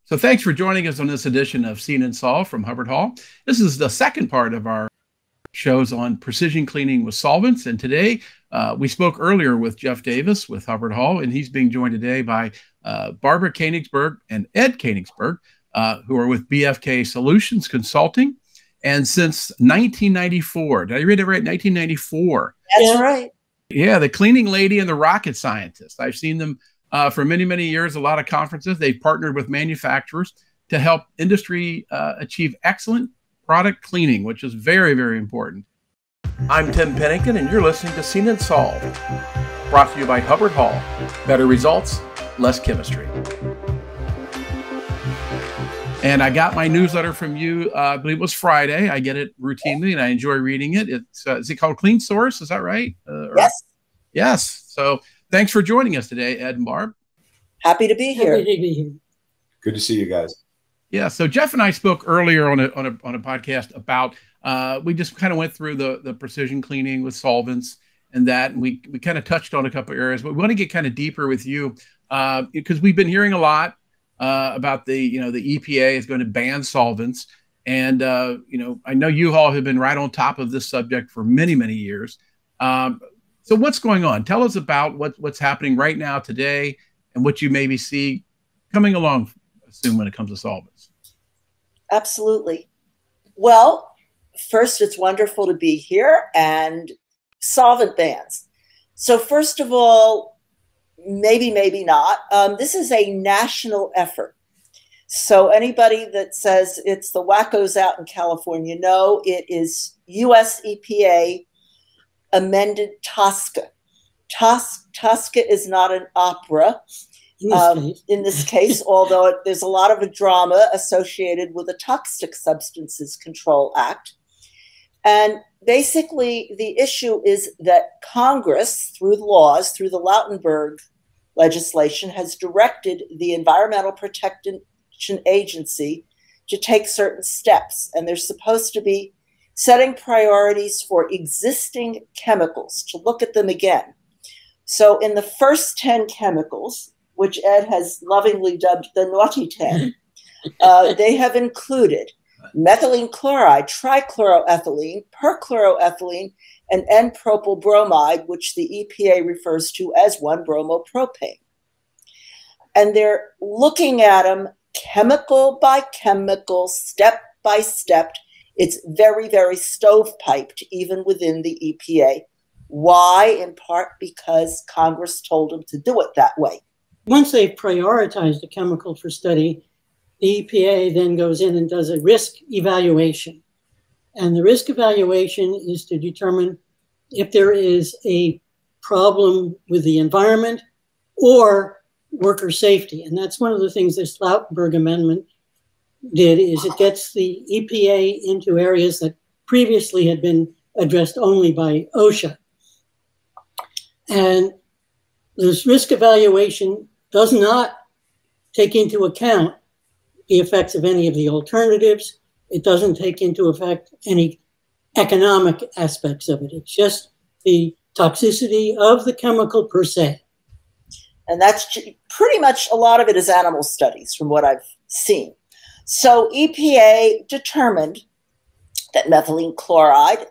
So thanks for joining us on this edition of Seen and Solved from Hubbard-Hall. This is the second part of our shows on precision cleaning with solvents. And today we spoke earlier with Jeff Davis with Hubbard-Hall, and he's being joined today by Barbara Kanegsberg and Ed Kanegsberg, who are with BFK Solutions Consulting. And since 1994, did I read it right? 1994. That's right. Yeah, the cleaning lady and the rocket scientist. I've seen them for many, many years, a lot of conferences. They've partnered with manufacturers to help industry achieve excellent product cleaning, which is very, very important. I'm Tim Pennington, and you're listening to Seen and Solved, brought to you by Hubbard-Hall. Better results, less chemistry. And I got my newsletter from you, I believe it was Friday. I get it routinely, and I enjoy reading it. It's is it called Clean Source? Is that right? Yes. Yes. So thanks for joining us today, Ed and Barb. Happy to be here. Happy to be here. Good to see you guys. Yeah. So Jeff and I spoke earlier on a podcast about we just kind of went through the precision cleaning with solvents and that, and we kind of touched on a couple of areas, but we want to get kind of deeper with you because we've been hearing a lot about the EPA is going to ban solvents, and I know you all have been right on top of this subject for many, many years. So what's going on? Tell us about what's happening right now today and what you maybe see coming along soon when it comes to solvents. Absolutely. Well, first, it's wonderful to be here, and solvent bans. So first of all, maybe not. This is a national effort. So anybody that says it's the wackos out in California, no, it is US EPA amended TSCA. TSCA is not an opera in this case, although there's a lot of a drama associated with the Toxic Substances Control Act. And basically, the issue is that Congress, through laws, through the Lautenberg legislation, has directed the Environmental Protection Agency to take certain steps. And they're supposed to be setting priorities for existing chemicals, to look at them again. So in the first 10 chemicals, which Ed has lovingly dubbed the naughty 10, they have included methylene chloride, trichloroethylene, perchloroethylene, and N-propyl bromide, which the EPA refers to as 1-bromopropane. And they're looking at them chemical by chemical, step by step. It's very, very stovepiped, even within the EPA. Why? In part because Congress told them to do it that way. Once they've prioritized a chemical for study, the EPA then goes in and does a risk evaluation. And the risk evaluation is to determine if there is a problem with the environment or worker safety. And that's one of the things this Lautenberg Amendment did, is it gets the EPA into areas that previously had been addressed only by OSHA. And this risk evaluation does not take into account the effects of any of the alternatives. It doesn't take into effect any economic aspects of it. It's just the toxicity of the chemical per se. And that's pretty much, a lot of it is animal studies from what I've seen. So EPA determined that methylene chloride,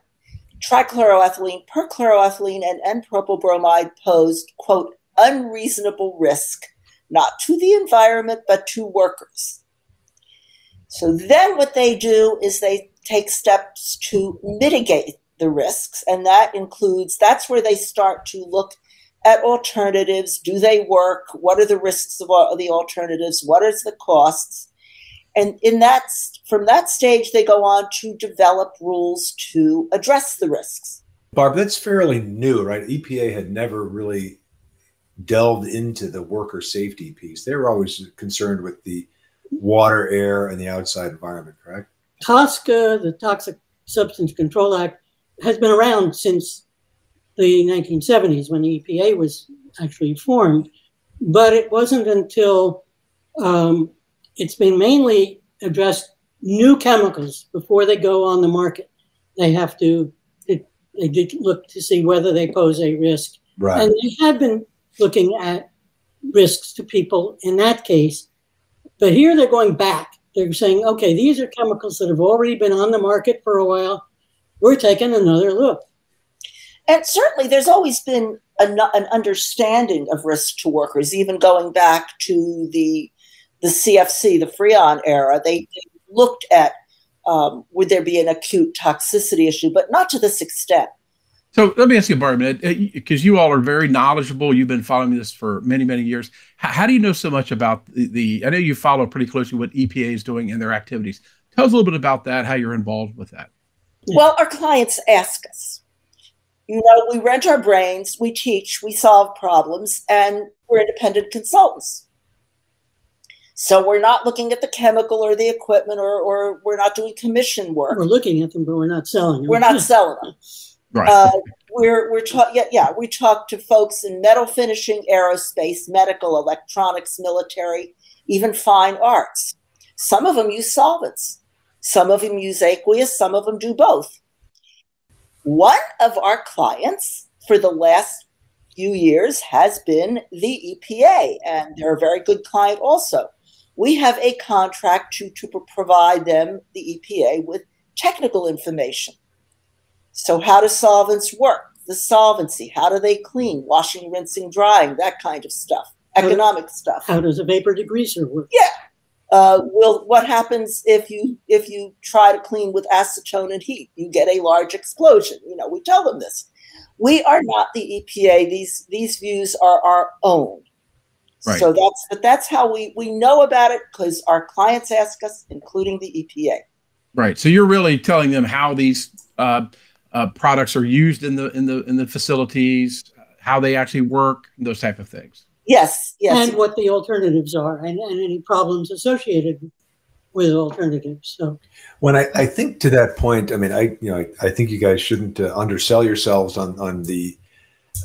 trichloroethylene, perchloroethylene, and N-propyl bromide posed, quote, unreasonable risk, not to the environment, but to workers. So then what they do is they take steps to mitigate the risks. And that includes, that's where they start to look at alternatives. Do they work? What are the risks of the alternatives? What is the costs? And from that stage, they go on to develop rules to address the risks. Barb, that's fairly new, right? EPA had never really delved into the worker safety piece. They were always concerned with the water, air, and the outside environment, correct? TSCA, the Toxic Substance Control Act, has been around since the 1970s when the EPA was actually formed. But it wasn't until it's been mainly addressed new chemicals before they go on the market. They have to they did look to see whether they pose a risk. Right. And they had been looking at risks to people in that case. But here they're going back. They're saying, okay, these are chemicals that have already been on the market for a while. We're taking another look. And certainly there's always been an understanding of risk to workers, even going back to the CFC, the Freon era. They looked at would there be an acute toxicity issue, but not to this extent. So let me ask you, Barbara, because you all are very knowledgeable. You've been following this for many, many years. How do you know so much about I know you follow pretty closely what EPA is doing in their activities. Tell us a little bit about that, how you're involved with that. Well, our clients ask us. You know, we rent our brains, we teach, we solve problems, and we're independent consultants. So we're not looking at the chemical or the equipment, or we're not doing commission work. We're looking at them, but we're not selling them. We're not selling them. Right. We talk to folks in metal finishing, aerospace, medical, electronics, military, even fine arts. Some of them use solvents. Some of them use aqueous. Some of them do both. One of our clients for the last few years has been the EPA, and they're a very good client also. We have a contract to provide them, the EPA, with technical information. So how do solvents work? The solvency, how do they clean? Washing, rinsing, drying, that kind of stuff. Economic stuff. How does a vapor degreaser work? Yeah. What happens if you try to clean with acetone and heat? You get a large explosion. You know, we tell them this. We are not the EPA. These views are our own. Right. So that's how we know about it, because our clients ask us, including the EPA. Right. So you're really telling them how these products are used in the facilities, how they actually work, those type of things. Yes. And what the alternatives are, and any problems associated with alternatives. So when I think to that point, I mean, I think you guys shouldn't undersell yourselves on the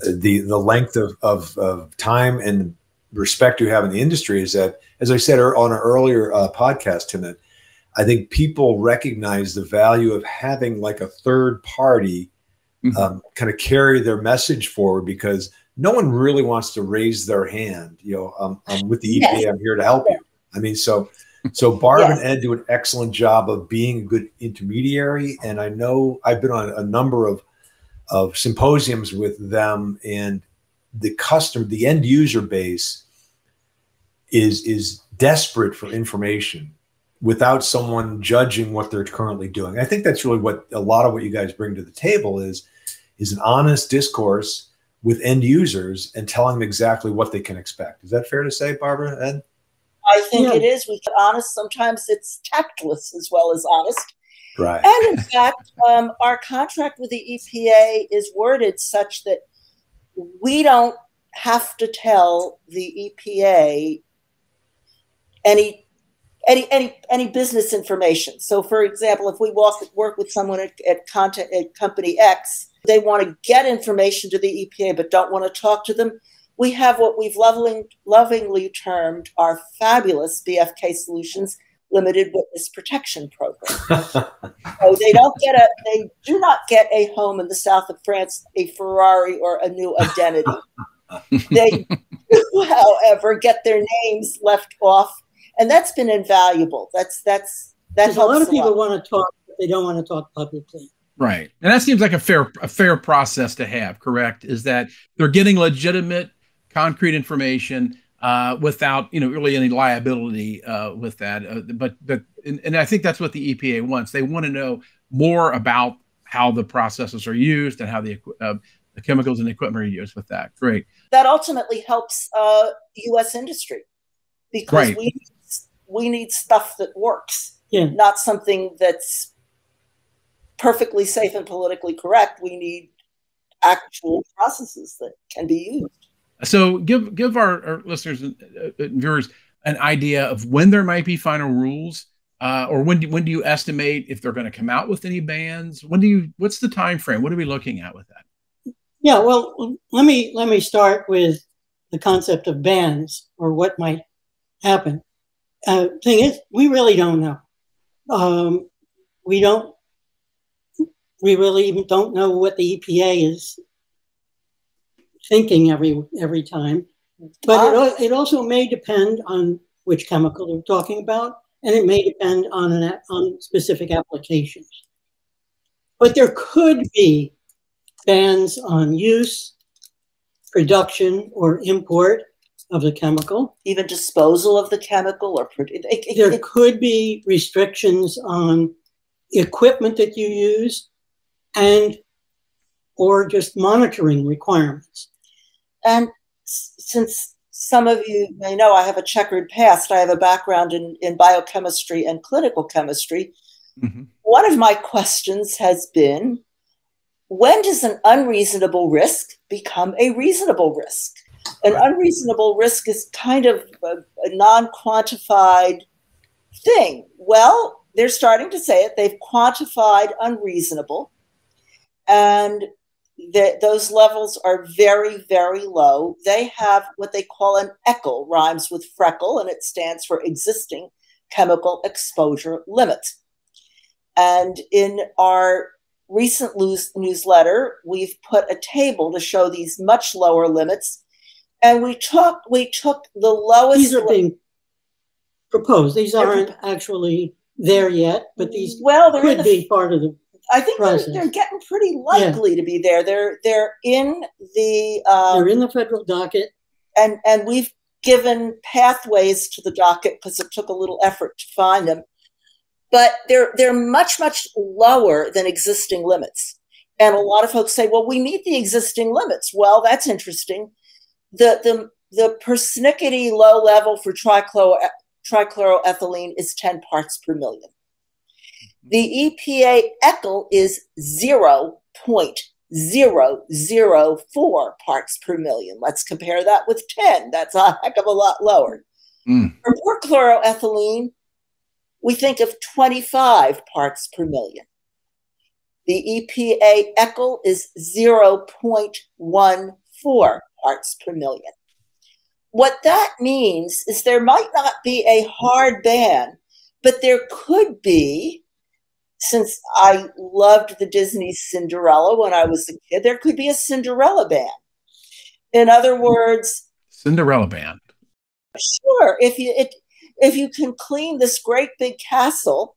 length of time and respect you have in the industry. Is that, as I said on an earlier podcast, Tim, I think people recognize the value of having like a third party kind of carry their message forward, because no one really wants to raise their hand. You know, I'm with the EPA. I'm here to help you. I mean, so Barb and Ed do an excellent job of being a good intermediary. And I know I've been on a number of symposiums with them, and the end user base is desperate for information without someone judging what they're currently doing. I think that's really what a lot of what you guys bring to the table is an honest discourse with end users and telling them exactly what they can expect. Is that fair to say, Barbara, Ed? I think it is. We get honest. Sometimes it's tactless as well as honest. Right. And in fact, our contract with the EPA is worded such that we don't have to tell the EPA any business information. So, for example, if we work with someone at company X, they want to get information to the EPA but don't want to talk to them, we have what we've lovingly termed our fabulous BFK Solutions Limited Witness Protection Program. So they do not get a home in the south of France, a Ferrari, or a new identity. They do, however, get their names left off, and that's been invaluable. That helps a lot of people want to talk, but they don't want to talk publicly. Right. And that seems like a fair process to have, correct? Is that they're getting legitimate, concrete information without, really any liability with that. But I think that's what the EPA wants. They want to know more about how the processes are used and how the chemicals and equipment are used with that. Great. That ultimately helps U.S. industry, because we need stuff that works, not something that's perfectly safe and politically correct. We need actual processes that can be used. So give our listeners and viewers an idea of when there might be final rules, or when do you estimate if they're going to come out with any bans? What's the time frame? What are we looking at with that? Yeah, well, let me start with the concept of bans, or what might happen. Thing is, we really don't know. We really even don't know what the EPA is thinking every time. But it also may depend on which chemical they're talking about, and it may depend on specific applications. But there could be bans on use, production, or import of the chemical. Even disposal of the chemical, or there could be restrictions on equipment that you use, and or just monitoring requirements. And since some of you may know, I have a checkered past. I have a background in biochemistry and clinical chemistry. Mm-hmm. One of my questions has been, when does an unreasonable risk become a reasonable risk? An unreasonable risk is kind of a non-quantified thing. Well, they're starting to say it. They've quantified unreasonable, and those levels are very, very low. They have what they call an ECHL, rhymes with freckle, and it stands for existing chemical exposure limit. And in our recent newsletter, we've put a table to show these much lower limits. And we took the lowest. These are being proposed. These aren't actually there yet, but these could be part of the I think they're getting pretty likely to be there. They're in the federal docket, and we've given pathways to the docket because it took a little effort to find them. But they're much, much lower than existing limits. And a lot of folks say, well, we meet the existing limits. Well, that's interesting. The persnickety low level for trichloroethylene is 10 parts per million. The EPA ECHL is 0.004 parts per million. Let's compare that with 10. That's a heck of a lot lower. For perchloroethylene, we think of 25 parts per million. The EPA ECHL is 0.14 parts per million. What that means is there might not be a hard ban, but there could be, since I loved the Disney Cinderella when I was a kid, there could be a Cinderella ban. In other words, Cinderella ban. Sure, if you can clean this great big castle,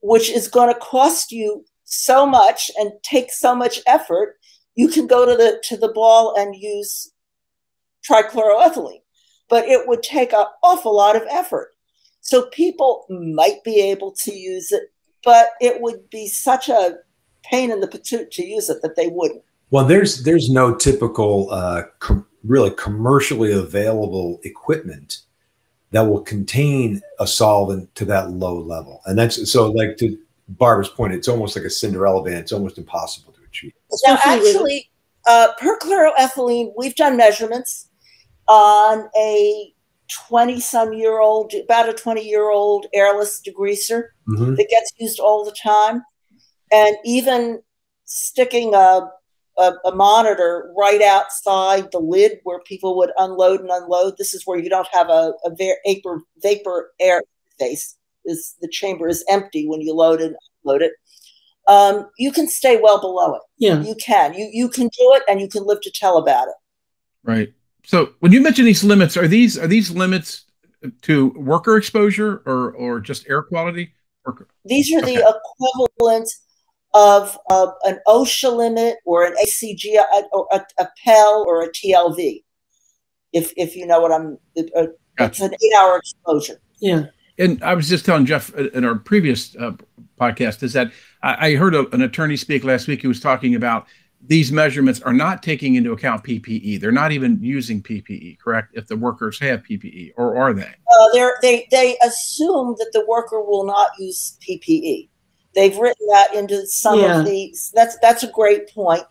which is going to cost you so much and take so much effort, you can go to the ball and use trichloroethylene, but it would take an awful lot of effort. So people might be able to use it, but it would be such a pain in the patoot to use it that they wouldn't. Well, there's no typical, really commercially available equipment that will contain a solvent to that low level. And that's so, like to Barbara's point, it's almost like a Cinderella ban. It's almost impossible to achieve. Now, actually, perchloroethylene, we've done measurements on a 20-some-year-old, about a 20-year-old airless degreaser that gets used all the time. And even sticking a monitor right outside the lid where people would unload and unload. This is where you don't have a vapor air space. The chamber is empty when you load and unload it. You can stay well below it. Yeah, you can. You can do it, and you can live to tell about it. Right. So when you mention these limits, are these limits to worker exposure or just air quality? These are the equivalent of an OSHA limit or an ACG, or a PEL or a TLV, if you know what I'm. It's an 8-hour exposure. Yeah. And I was just telling Jeff in our previous podcast is that I heard an attorney speak last week who was talking about these measurements are not taking into account PPE. They're not even using PPE, correct? If the workers have PPE, or are they? They assume that the worker will not use PPE. They've written that into some of these. That's a great point.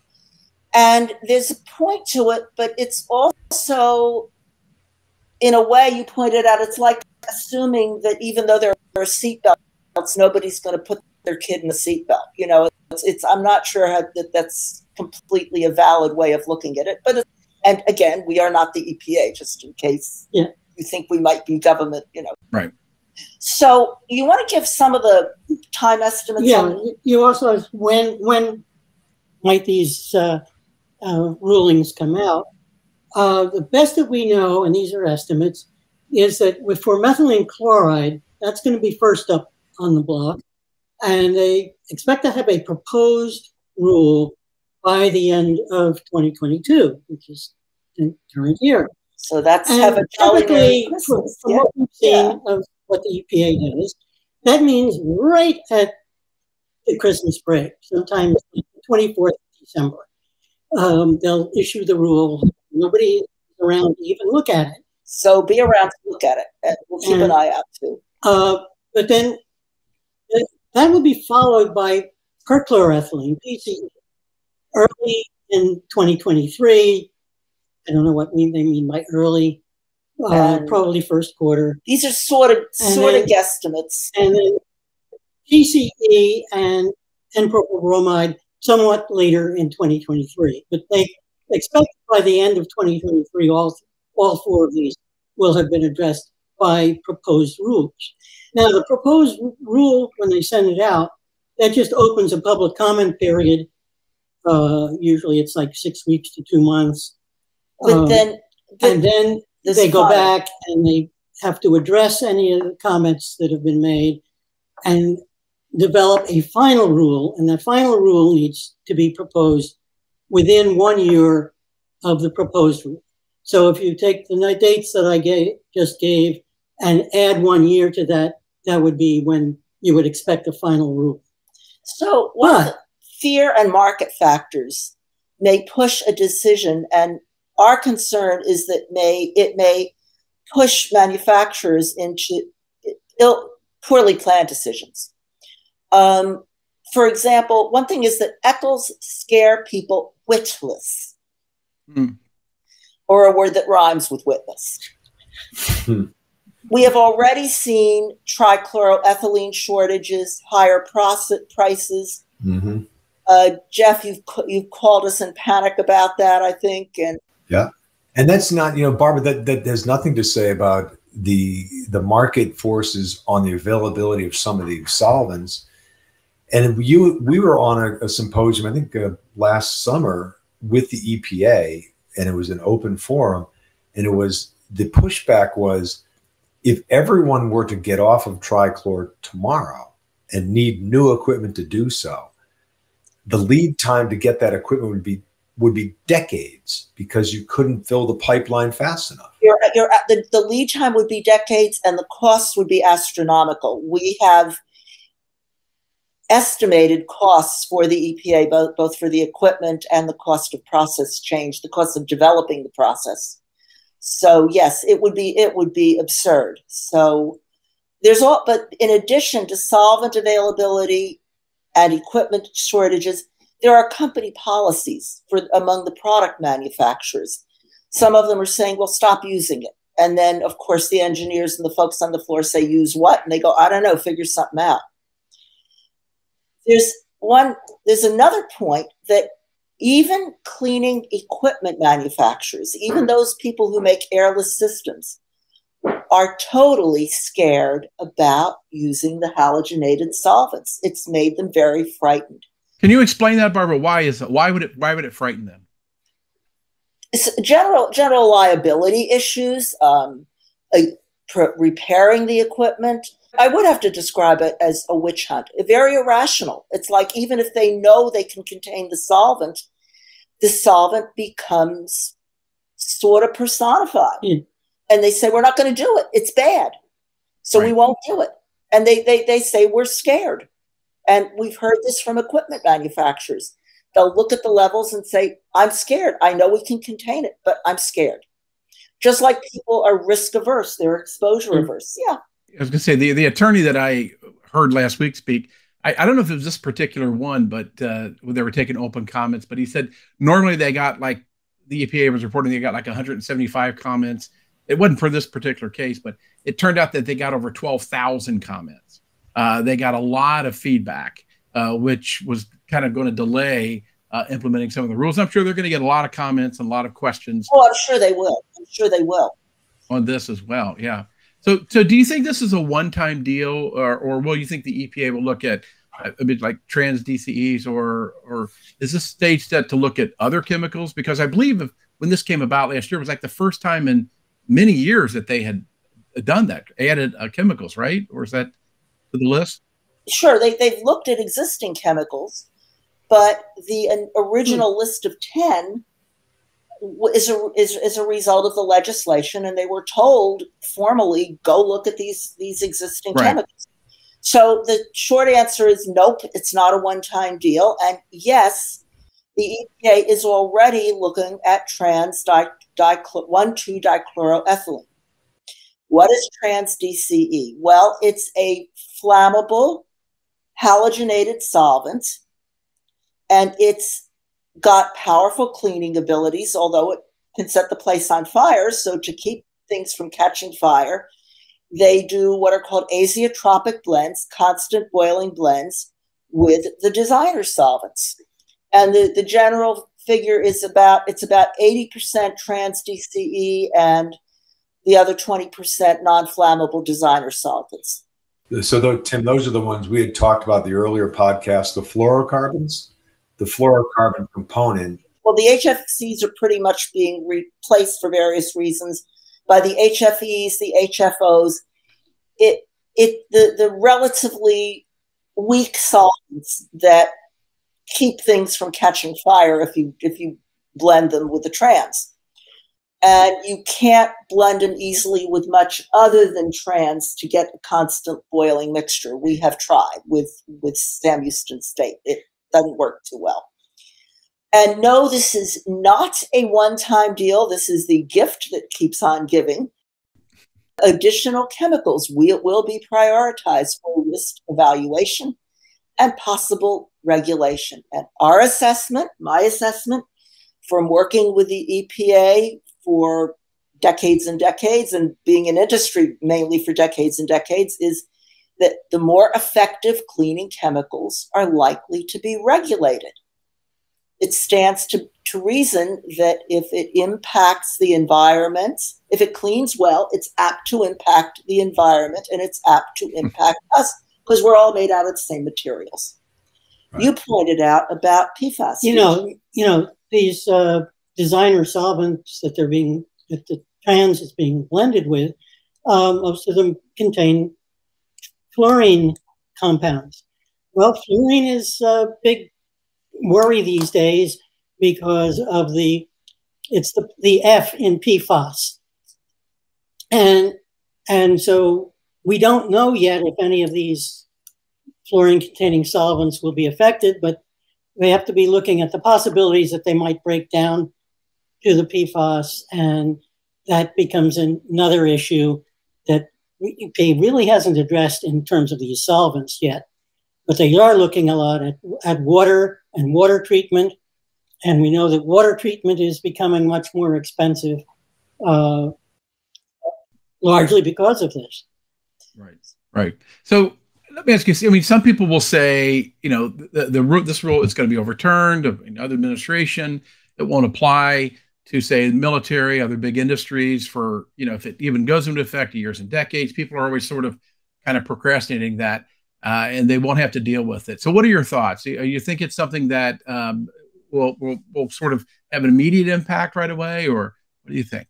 And there's a point to it, but it's also, in a way, you pointed out, it's like assuming that even though there are seatbelts, nobody's going to put their kid in a seatbelt. You know, I'm not sure that's completely a valid way of looking at it. But and again, we are not the EPA, just in case you think we might be government. You know, right. So you want to give some of the time estimates? Yeah. You also asked when might these rulings come out? The best that we know, and these are estimates, is that for methylene chloride, that's going to be first up on the block. And they expect to have a proposed rule by the end of 2022, which is the current year. So that's typically, from what we've seen of what the EPA does, that means right at the Christmas break, sometimes the 24th of December, they'll issue the rule. Nobody is around to even look at it. So be around to look at it, and we'll keep an eye out too. But then that will be followed by perchloroethylene, PCE, early in 2023. I don't know what they mean by early, probably first quarter. These are sort of guesstimates. And then PCE and propyl bromide somewhat later in 2023. But they expect by the end of 2023, all four of these will have been addressed by proposed rules. Now, the proposed rule, when they send it out, that just opens a public comment period. Usually it's like 6 weeks to 2 months. And then they go back and they have to address any of the comments that have been made and develop a final rule. And that final rule needs to be proposed within 1 year of the proposed rule. So if you take the dates that I just gave and add 1 year to that, that would be when you would expect a final rule. So fear and market factors may push a decision, and our concern is that it may push manufacturers into poorly planned decisions. For example, one thing is that ECHLs scare people witless, or a word that rhymes with witness. We have already seen trichloroethylene shortages, higher prices. Mm-hmm. Jeff, you've called us in panic about that, I think. And yeah, and that's not, Barbara, that there's nothing to say about the market forces on the availability of some of these solvents. And we were on a symposium, I think last summer, with the EPA, and it was an open forum, and the pushback was, if everyone were to get off of trichlor tomorrow and need new equipment to do so, the lead time to get that equipment would be decades, because you couldn't fill the pipeline fast enough. The lead time would be decades, and the costs would be astronomical. We have estimated costs for the EPA, both for the equipment and the cost of process change, the cost of developing the process. So yes, it would be absurd. So but in addition to solvent availability and equipment shortages, there are company policies among the product manufacturers. Some of them are saying, well, stop using it. And then, of course, the engineers and the folks on the floor say, use what? And they go, I don't know, figure something out. There's another point that even cleaning equipment manufacturers, even those people who make airless systems, are totally scared about using the halogenated solvents. It's made them very frightened. Can you explain that, Barbara? Why would it frighten them? It's general liability issues, repairing the equipment. I would have to describe it as a witch hunt, very irrational. It's like, even if they know they can contain the solvent becomes sort of personified. And they say, we're not going to do it. It's bad. So we won't do it. And they say, we're scared. And we've heard this from equipment manufacturers. They'll look at the levels and say, I'm scared. I know we can contain it, but I'm scared. Just like people are risk averse, they're exposure averse. Yeah. I was going to say, the attorney that I heard last week speak, I don't know if it was this particular one, but they were taking open comments, but he said normally they got, like, the EPA was reporting they got like 175 comments. It wasn't for this particular case, but it turned out that they got over 12,000 comments. They got a lot of feedback, which was kind of going to delay implementing some of the rules. I'm sure they're going to get a lot of comments and a lot of questions. Oh, I'm sure they will. I'm sure they will. On this as well, yeah. So do you think this is a one-time deal, or will you think the EPA will look at a bit like trans DCEs, or is this stage set to look at other chemicals? Because I believe when this came about last year, it was like the first time in many years that they had done that, added chemicals, right? Or is that to the list? Sure, they've looked at existing chemicals, but the original list of 10 is a result of the legislation, and they were told formally, go look at these existing chemicals. So the short answer is nope, it's not a one-time deal. And yes, the EPA is already looking at trans 1,2-dichloroethylene. What is trans DCE? Well, it's a flammable halogenated solvent, and it's got powerful cleaning abilities, although it can set the place on fire. So to keep things from catching fire, they do what are called azeotropic blends, constant boiling blends with the designer solvents. And the general figure is about 80% trans DCE and the other 20% non-flammable designer solvents. So, though, Tim, those are the ones we had talked about the earlier podcast, the fluorocarbons, the fluorocarbon component. Well, the HFCs are pretty much being replaced for various reasons by the HFEs, the HFOs. The relatively weak solvents that keep things from catching fire if you blend them with the trans. And you can't blend them easily with much other than trans to get a constant boiling mixture. We have tried with Sam Houston State. It doesn't work too well. And no, this is not a one-time deal. This is the gift that keeps on giving. Additional chemicals will be prioritized for risk evaluation and possible regulation. And our assessment, my assessment, from working with the EPA for decades and decades, and being in industry mainly for decades and decades, is that the more effective cleaning chemicals are likely to be regulated. It stands to reason that if it impacts the environment, if it cleans well, it's apt to impact the environment, and it's apt to impact us, because we're all made out of the same materials. Right. You pointed out about PFAS. You know these designer solvents that the trans is being blended with, most of them contain fluorine compounds. Well, fluorine is a big worry these days because of the F in PFAS. And so we don't know yet if any of these fluorine-containing solvents will be affected, but we have to be looking at the possibilities that they might break down to the PFAS, and that becomes another issue that EPA really hasn't addressed in terms of these solvents yet. But they are looking a lot at water and water treatment, and we know that water treatment is becoming much more expensive, largely because of this. Right. So let me ask you. I mean, some people will say, this rule is going to be overturned. Another administration, it won't apply to, say, the military, other big industries for, if it even goes into effect years and decades. People are always sort of kind of procrastinating that, and they won't have to deal with it. So what are your thoughts? You think it's something that will sort of have an immediate impact right away, or what do you think?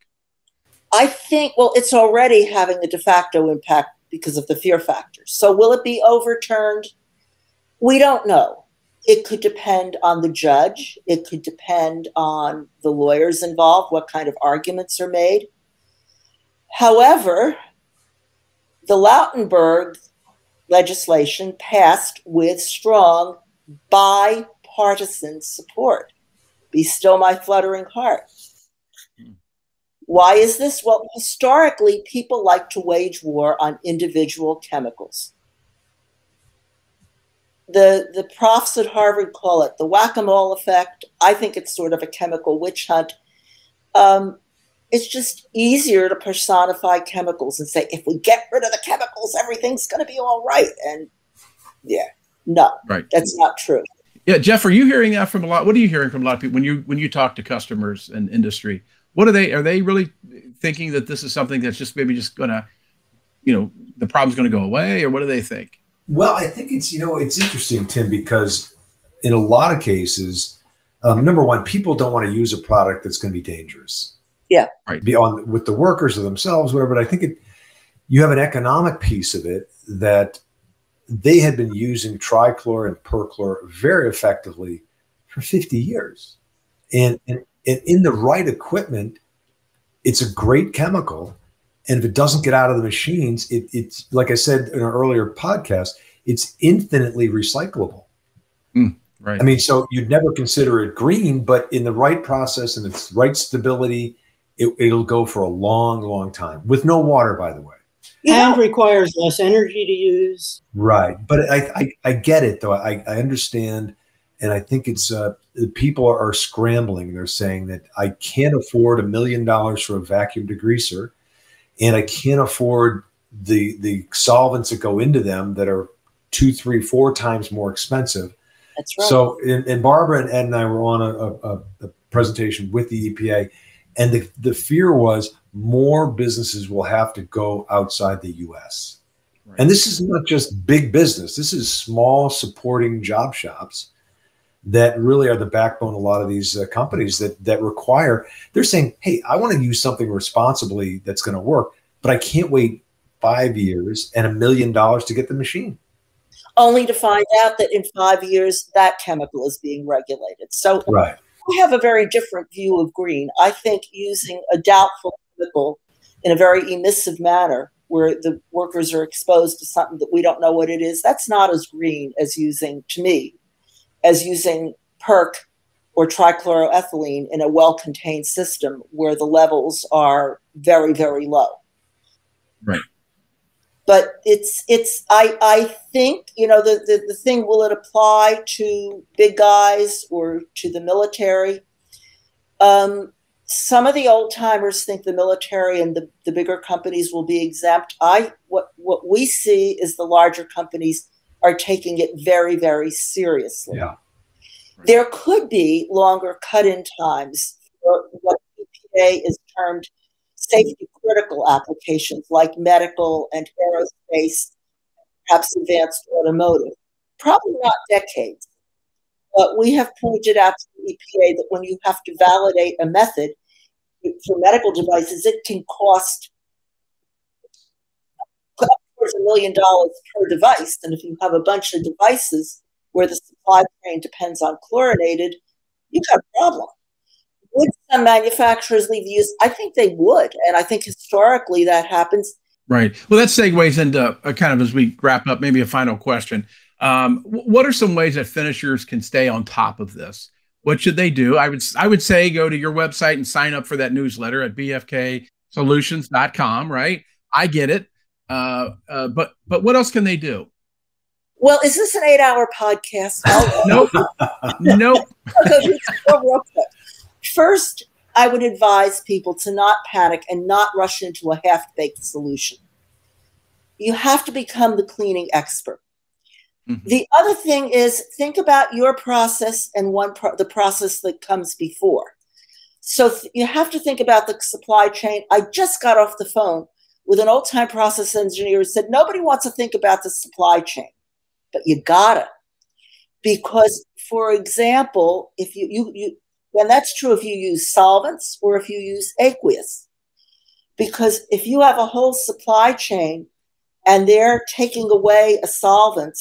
I think, well, it's already having a de facto impact because of the fear factors. So will it be overturned? We don't know. It could depend on the judge. It could depend on the lawyers involved, what kind of arguments are made. However, the Lautenberg legislation passed with strong bipartisan support. Be still my fluttering heart. Why is this? Well, historically, people like to wage war on individual chemicals. The profs at Harvard call it the whack-a-mole effect. I think it's sort of a chemical witch hunt. It's just easier to personify chemicals and say, if we get rid of the chemicals, everything's going to be all right. And that's not true. Yeah, Jeff, are you hearing that from a lot? What are you hearing from a lot of people when you talk to customers and industry? What are they really thinking that this is something that's just maybe just going to, the problem's going to go away, or what do they think? Well, I think it's interesting, Tim, because in a lot of cases, number one, people don't want to use a product that's going to be dangerous. Yeah. Right. With the workers or themselves, whatever. But I think You have an economic piece of it that they had been using trichlor and perchlor very effectively for 50 years. And in the right equipment, it's a great chemical. And if it doesn't get out of the machines, it's like I said in an earlier podcast, it's infinitely recyclable. Right. I mean, so you'd never consider it green, but in the right process and its right stability, it'll go for a long, long time with no water, by the way. And requires less energy to use. Right. But I get it, though. I understand. And I think it's people are scrambling. They're saying that I can't afford $1 million for a vacuum degreaser, and I can't afford the solvents that go into them that are 2, 3, 4 times more expensive. That's right. So, and Barbara and Ed and I were on a presentation with the EPA, and the fear was more businesses will have to go outside the U.S. Right. And this is not just big business. This is small supporting job shops that really are the backbone of a lot of these companies that require, they're saying, hey, I want to use something responsibly that's going to work, but I can't wait 5 years and $1 million to get the machine. Only to find out that in 5 years, that chemical is being regulated. So right. I have a very different view of green. I think using a doubtful chemical in a very emissive manner where the workers are exposed to something that we don't know what it is, that's not as green as using, to me, as using perc or trichloroethylene in a well-contained system where the levels are very, very low. Right. But I think, the thing, will it apply to big guys or to the military? Some of the old timers think the military and the bigger companies will be exempt. What we see is the larger companies are taking it very, very seriously. Yeah. Right. There could be longer cut-in times for what EPA is termed safety critical applications like medical and aerospace, perhaps advanced automotive. Probably not decades. But we have pointed out to the EPA that when you have to validate a method for medical devices, it can cost upwards of $1 million per device. And if you have a bunch of devices where the supply chain depends on chlorinated, you've got a problem. Would some manufacturers leave use? I think they would. And I think historically that happens. Right. Well, that segues into kind of, as we wrap up, maybe a final question. What are some ways that finishers can stay on top of this? What should they do? I would say go to your website and sign up for that newsletter at bfksolutions.com, right? I get it. But what else can they do? Well, is this an 8-hour podcast? Nope. Nope. First, I would advise people to not panic and not rush into a half-baked solution. You have to become the cleaning expert. Mm-hmm. The other thing is think about your process and the process that comes before. So you have to think about the supply chain. I just got off the phone with an old-time process engineer who said, nobody wants to think about the supply chain, but you gotta. Because, for example, if you and that's true if you use solvents or if you use aqueous. Because if you have a whole supply chain and they're taking away a solvent,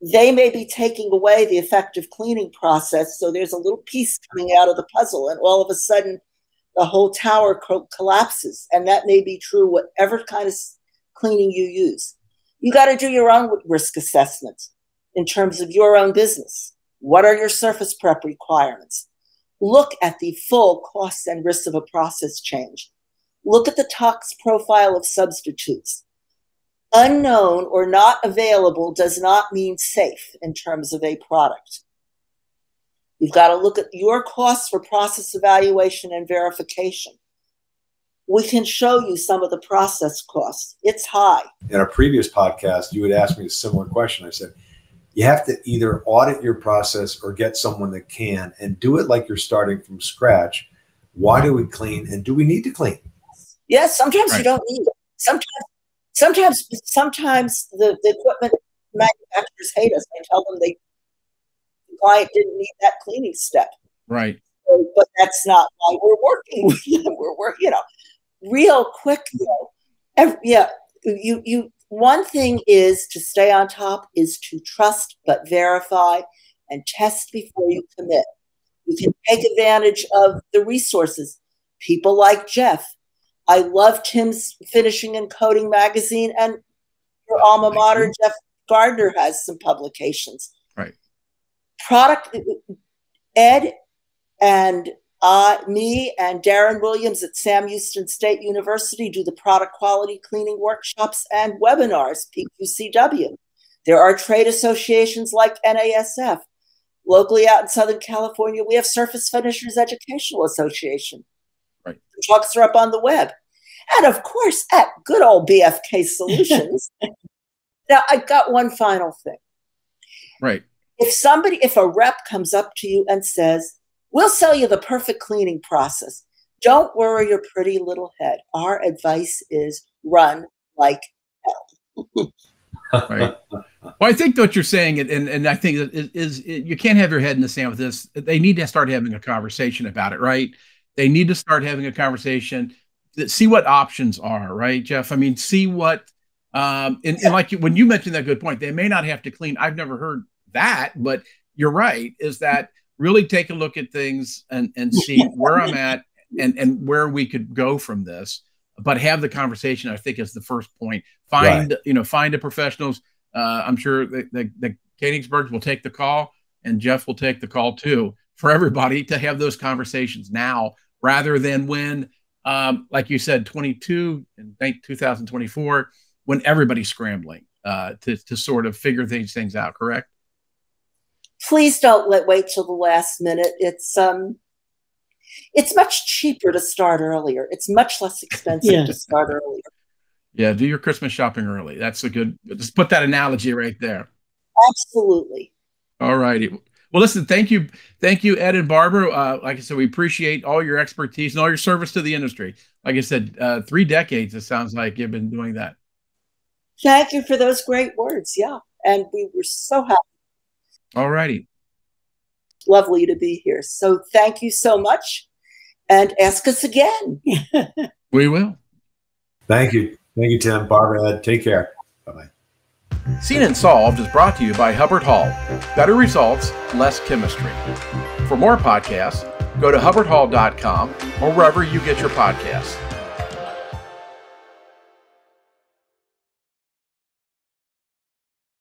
they may be taking away the effective cleaning process. So there's a little piece coming out of the puzzle, and all of a sudden the whole tower collapses. And that may be true whatever kind of cleaning you use. You got to do your own risk assessment in terms of your own business. What are your surface prep requirements? Look at the full costs and risks of a process change. Look at the tox profile of substitutes. Unknown or not available does not mean safe in terms of a product. You've got to look at your costs for process evaluation and verification. We can show you some of the process costs. It's high. In our previous podcast, you had asked me a similar question. I said, you have to either audit your process or get someone that can, and do it like you're starting from scratch. Why do we clean, and do we need to clean? Yes, sometimes you don't need it. Sometimes the equipment manufacturers hate us. I tell them the client didn't need that cleaning step. Right. But that's not why we're working with them. We're working, real quick though. Yeah, one thing is to stay on top is to trust but verify and test before you commit. You can take advantage of the resources. People like Jeff. I love Tim's Finishing and Coating magazine, and your alma mater, Jeff Gardner, has some publications. Right. Ed and me and Darren Williams at Sam Houston State University do the product quality cleaning workshops and webinars, PQCW. There are trade associations like NASF. Locally out in Southern California, we have Surface Finishers Educational Association. Right. The talks are up on the web. And of course, at good old BFK Solutions. Now, I've got one final thing. Right. If a rep comes up to you and says, we'll sell you the perfect cleaning process, don't worry your pretty little head. Our advice is run like hell. Right. Well, I think what you're saying, and I think is you can't have your head in the sand with this. They need to start having a conversation about it, right? They need to start having a conversation, see what options are, right, Jeff? I mean, see what, and like when you mentioned that good point, they may not have to clean. I've never heard that, but you're right, is that really take a look at things and see where I'm at and where we could go from this. But have the conversation, I think, is the first point. Find the professionals. I'm sure the Kanegsbergs will take the call, and Jeff will take the call too, for everybody to have those conversations now, rather than when, like you said, 2024, when everybody's scrambling to sort of figure these things out. Correct? Please don't wait till the last minute. It's much cheaper to start earlier. It's much less expensive to start earlier. Yeah, do your Christmas shopping early. That's a good, just put that analogy right there. Absolutely. All righty. Well, listen, thank you, Ed and Barbara. Like I said, we appreciate all your expertise and all your service to the industry. Like I said, 3 decades, it sounds like you've been doing that. Thank you for those great words. Yeah, and we were so happy. All righty. Lovely to be here. So thank you so much, and ask us again. We will. Thank you. Thank you, Tim, Barbara, Ed. Take care. Bye-bye. Seen and Solved is brought to you by Hubbard-Hall. Better results, less chemistry. For more podcasts, go to hubbardhall.com or wherever you get your podcasts.